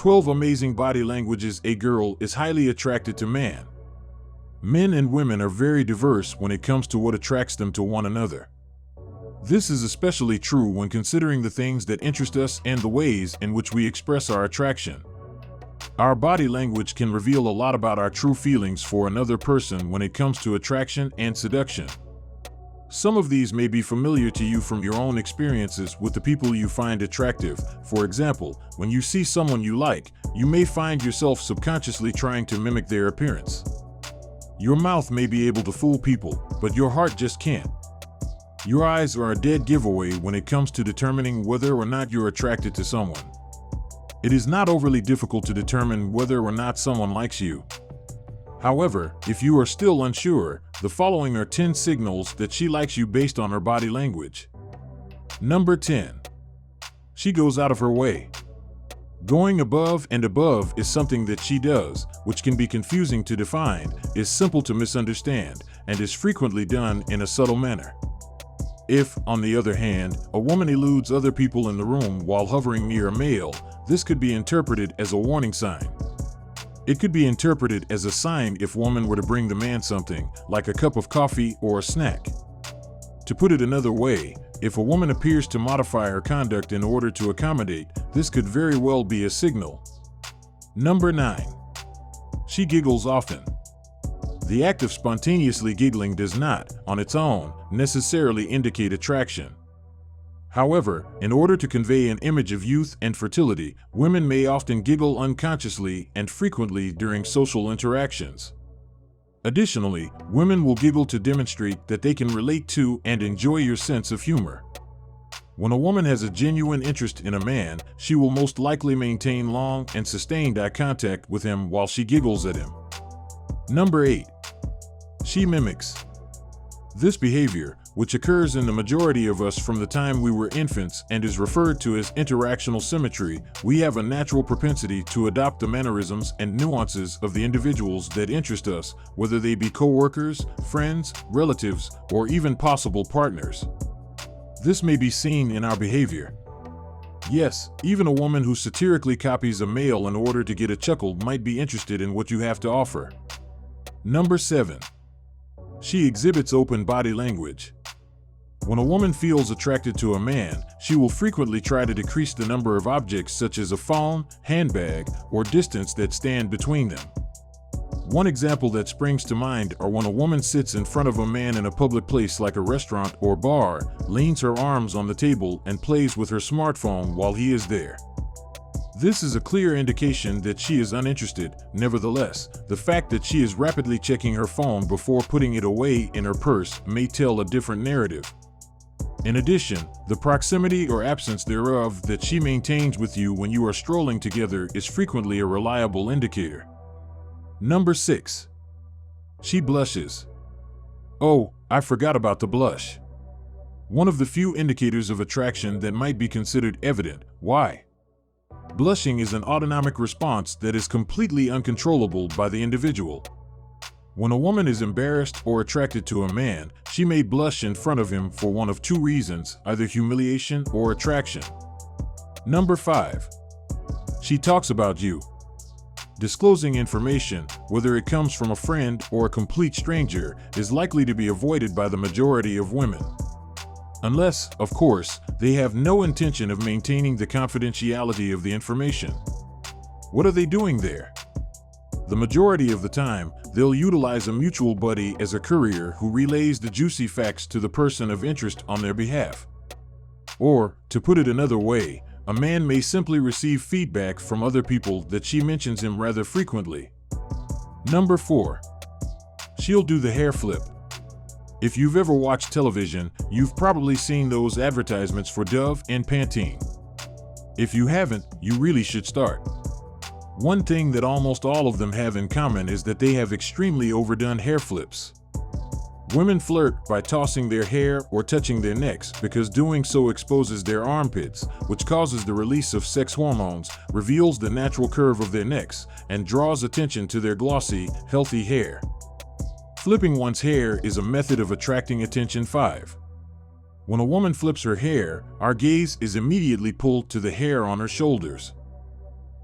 12 amazing body languages a girl is highly attracted to man. Men and women are very diverse when it comes to what attracts them to one another. This is especially true when considering the things that interest us and the ways in which we express our attraction. Our body language can reveal a lot about our true feelings for another person when it comes to attraction and seduction. Some of these may be familiar to you from your own experiences with the people you find attractive. For example, when you see someone you like, you may find yourself subconsciously trying to mimic their appearance. Your mouth may be able to fool people, but your heart just can't. Your eyes are a dead giveaway when it comes to determining whether or not you're attracted to someone. It is not overly difficult to determine whether or not someone likes you. However, if you are still unsure, the following are 10 signals that she likes you based on her body language. Number 10. She goes out of her way. Going above and above is something that she does, which can be confusing to define, is simple to misunderstand, and is frequently done in a subtle manner. If, on the other hand, a woman eludes other people in the room while hovering near a male, this could be interpreted as a warning sign. It could be interpreted as a sign if woman were to bring the man something, like a cup of coffee or a snack. To put it another way, if a woman appears to modify her conduct in order to accommodate, this could very well be a signal. Number 9. She giggles often. The act of spontaneously giggling does not, on its own, necessarily indicate attraction. However, in order to convey an image of youth and fertility, women may often giggle unconsciously and frequently during social interactions. Additionally, women will giggle to demonstrate that they can relate to and enjoy your sense of humor. When a woman has a genuine interest in a man, she will most likely maintain long and sustained eye contact with him while she giggles at him. Number 8. She mimics. This behavior, which occurs in the majority of us from the time we were infants and is referred to as interactional symmetry, we have a natural propensity to adopt the mannerisms and nuances of the individuals that interest us, whether they be coworkers, friends, relatives, or even possible partners. This may be seen in our behavior. Yes, even a woman who satirically copies a male in order to get a chuckle might be interested in what you have to offer. Number 7. She exhibits open body language. When a woman feels attracted to a man, she will frequently try to decrease the number of objects such as a phone, handbag, or distance that stand between them. One example that springs to mind are when a woman sits in front of a man in a public place like a restaurant or bar, leans her arms on the table, and plays with her smartphone while he is there. This is a clear indication that she is uninterested. Nevertheless, the fact that she is rapidly checking her phone before putting it away in her purse may tell a different narrative. In addition, the proximity or absence thereof that she maintains with you when you are strolling together is frequently a reliable indicator. Number 6. She blushes. Oh, I forgot about the blush. One of the few indicators of attraction that might be considered evident. Why? Blushing is an autonomic response that is completely uncontrollable by the individual. When a woman is embarrassed or attracted to a man, she may blush in front of him for one of two reasons, either humiliation or attraction. Number 5. She talks about you. Disclosing information, whether it comes from a friend or a complete stranger, is likely to be avoided by the majority of women. Unless, of course, they have no intention of maintaining the confidentiality of the information. What are they doing there? The majority of the time, they'll utilize a mutual buddy as a courier who relays the juicy facts to the person of interest on their behalf. Or, to put it another way, a man may simply receive feedback from other people that she mentions him rather frequently. Number 4. She'll do the hair flip. If you've ever watched television, you've probably seen those advertisements for Dove and Pantene. If you haven't, you really should start. One thing that almost all of them have in common is that they have extremely overdone hair flips. Women flirt by tossing their hair or touching their necks because doing so exposes their armpits, which causes the release of sex hormones, reveals the natural curve of their necks, and draws attention to their glossy, healthy hair. Flipping one's hair is a method of attracting attention. 5. When a woman flips her hair, our gaze is immediately pulled to the hair on her shoulders.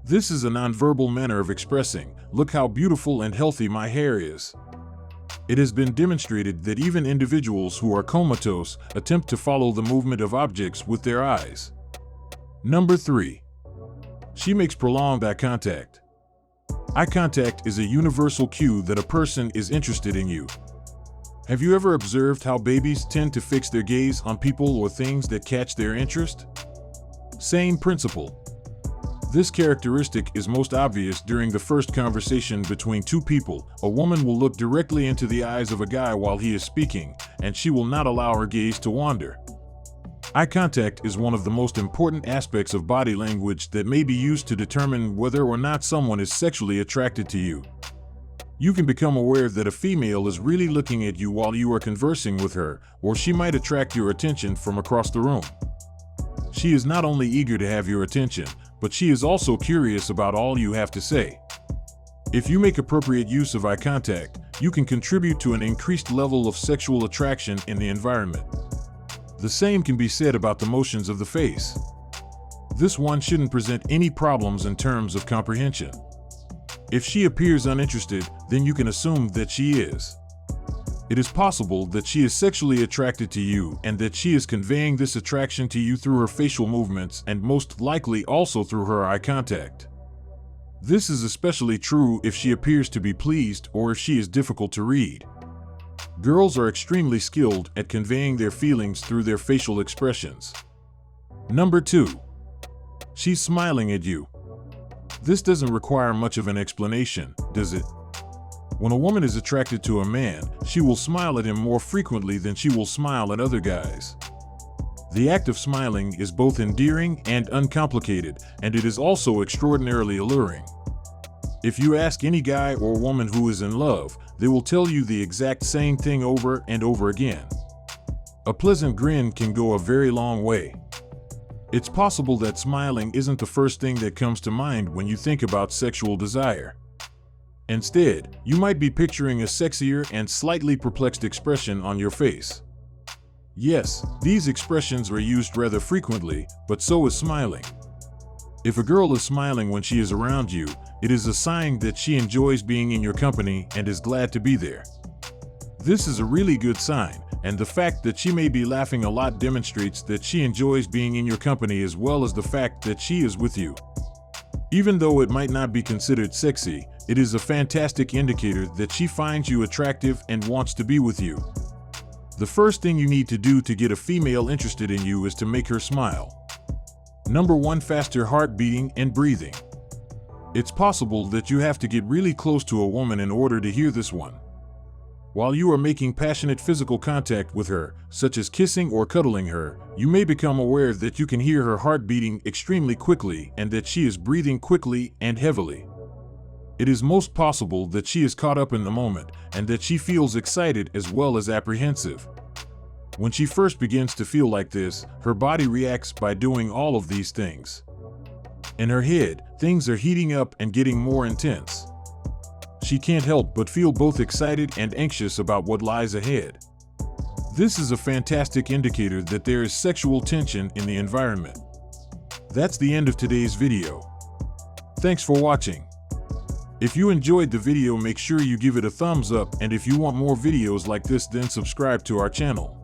This is a nonverbal manner of expressing, "Look how beautiful and healthy my hair is." It has been demonstrated that even individuals who are comatose attempt to follow the movement of objects with their eyes. Number 3. She makes prolonged eye contact. Eye contact is a universal cue that a person is interested in you. Have you ever observed how babies tend to fix their gaze on people or things that catch their interest? Same principle. This characteristic is most obvious during the first conversation between two people. A woman will look directly into the eyes of a guy while he is speaking, and she will not allow her gaze to wander. Eye contact is one of the most important aspects of body language that may be used to determine whether or not someone is sexually attracted to you. You can become aware that a female is really looking at you while you are conversing with her, or she might attract your attention from across the room. She is not only eager to have your attention, but she is also curious about all you have to say. If you make appropriate use of eye contact, you can contribute to an increased level of sexual attraction in the environment. The same can be said about the motions of the face. This one shouldn't present any problems in terms of comprehension. If she appears uninterested, then you can assume that she is. It is possible that she is sexually attracted to you and that she is conveying this attraction to you through her facial movements and most likely also through her eye contact. This is especially true if she appears to be pleased or if she is difficult to read. Girls are extremely skilled at conveying their feelings through their facial expressions. Number 2. She's smiling at you. This doesn't require much of an explanation, does it? When a woman is attracted to a man, she will smile at him more frequently than she will smile at other guys. The act of smiling is both endearing and uncomplicated, and it is also extraordinarily alluring. If you ask any guy or woman who is in love, they will tell you the exact same thing over and over again. A pleasant grin can go a very long way. It's possible that smiling isn't the first thing that comes to mind when you think about sexual desire. Instead, you might be picturing a sexier and slightly perplexed expression on your face. Yes, these expressions are used rather frequently, but so is smiling. If a girl is smiling when she is around you, it is a sign that she enjoys being in your company and is glad to be there. This is a really good sign, and the fact that she may be laughing a lot demonstrates that she enjoys being in your company as well as the fact that she is with you. Even though it might not be considered sexy, it is a fantastic indicator that she finds you attractive and wants to be with you. The first thing you need to do to get a female interested in you is to make her smile. Number 1. Faster heart beating and breathing. It's possible that you have to get really close to a woman in order to hear this one. While you are making passionate physical contact with her, such as kissing or cuddling her, you may become aware that you can hear her heart beating extremely quickly and that she is breathing quickly and heavily. It is most possible that she is caught up in the moment and that she feels excited as well as apprehensive. When she first begins to feel like this, her body reacts by doing all of these things. In her head, things are heating up and getting more intense. She can't help but feel both excited and anxious about what lies ahead. This is a fantastic indicator that there is sexual tension in the environment. That's the end of today's video. Thanks for watching. If you enjoyed the video, make sure you give it a thumbs up, and if you want more videos like this, then subscribe to our channel.